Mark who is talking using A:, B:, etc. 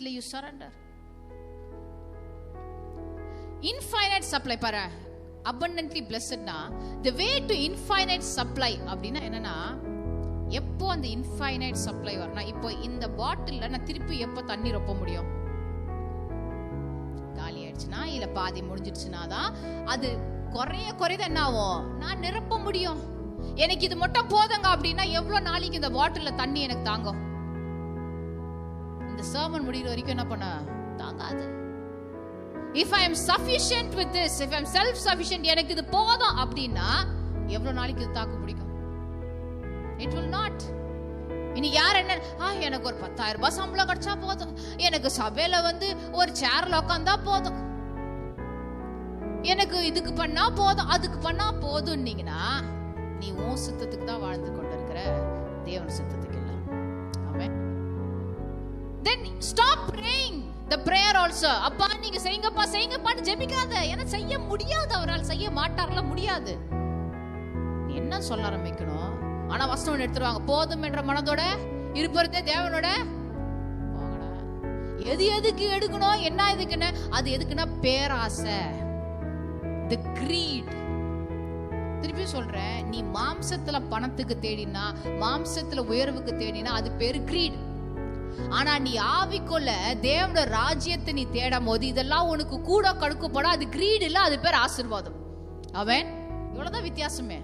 A: you surrender. Infinite supply para abundantly blessed na the way to infinite supply அப்படினா என்னன்னா எப்போ அந்த infinite supply வரனா இப்போ இந்த பாட்டில்ல நான் திருப்பி எப்போ தண்ணி ரொப்ப முடியும்? காலி ஆயிடுச்சுனா இல்ல பாதி முடிஞ்சிடுச்சுனா தான் அது குறையத என்ன ஆகும்? நான் நிரப்ப முடியும். எனக்கு இது மட்டும் போதுங்க அப்படின்னா எவ்வளவு நாளைக்கு இந்த பாட்டில்ல தண்ணி எனக்கு தாங்கும்? இந்த சர்மன் முடிகிற வரைக்கும் என்ன பண்ண தாங்காது. If I am sufficient with this, if I am self-sufficient, எனக்கு இது போதும் அப்படின்னா எவ்வளவு நாளைக்கு இது தாக்கு பிடிக்கும்? It will not. இனி யார் என்ன எனக்கு ஒரு 10,000 ரூபாய் சம்பளம் கிடைச்சா போதும், எனக்கு சபையில ஒரு சேர்ல உட்காந்தா போதும், எனக்கு இதுக்கு பண்ணா போதும், அதுக்கு பண்ணா போதும்னீங்கன்னா நீ உன் சித்தத்துக்கு தான் வாழ்ந்து கொண்டிருக்கிற, தேவன் சித்தத்துக்கு இல்ல. ஆமென். Then stop praying the prayer also. அப்பா நீங்க செய்யுங்கப்பான்னு ஜெபிக்காத. ஏன்னா செய்ய முடியாது, அவரால் செய்ய மாட்டார்ல, முடியாது. நீ என்ன சொல்ல ஆரம்பிக்கணும்? ஆனா வசனம் எடுத்துருவாங்க, போதும் என்ற மனதோட இருப்பதே தேவனோட போகடா. எதுக்கு எடுக்கணும், என்ன எதுக்குன்னு? அது எதுக்குன்னா பேராசை, the greed. திருப்பி சொல்றேன், நீ மாம்சத்துல பணத்துக்கு தேடினா, மாம்சத்துல உயர்வுக்கு தேடினா அது பேரு greed. ஆனா நீ ஆவிக்குள்ள தேவனோட ராஜ்யத்தை நீ தேடும் போது இதெல்லாம் உனக்கு கூட கொடுக்கப்படும். அது கிரீட் இல்ல, அது பேர் ஆசீர்வாதம். ஆமென். இவ்வளவுதான் வித்தியாசமே.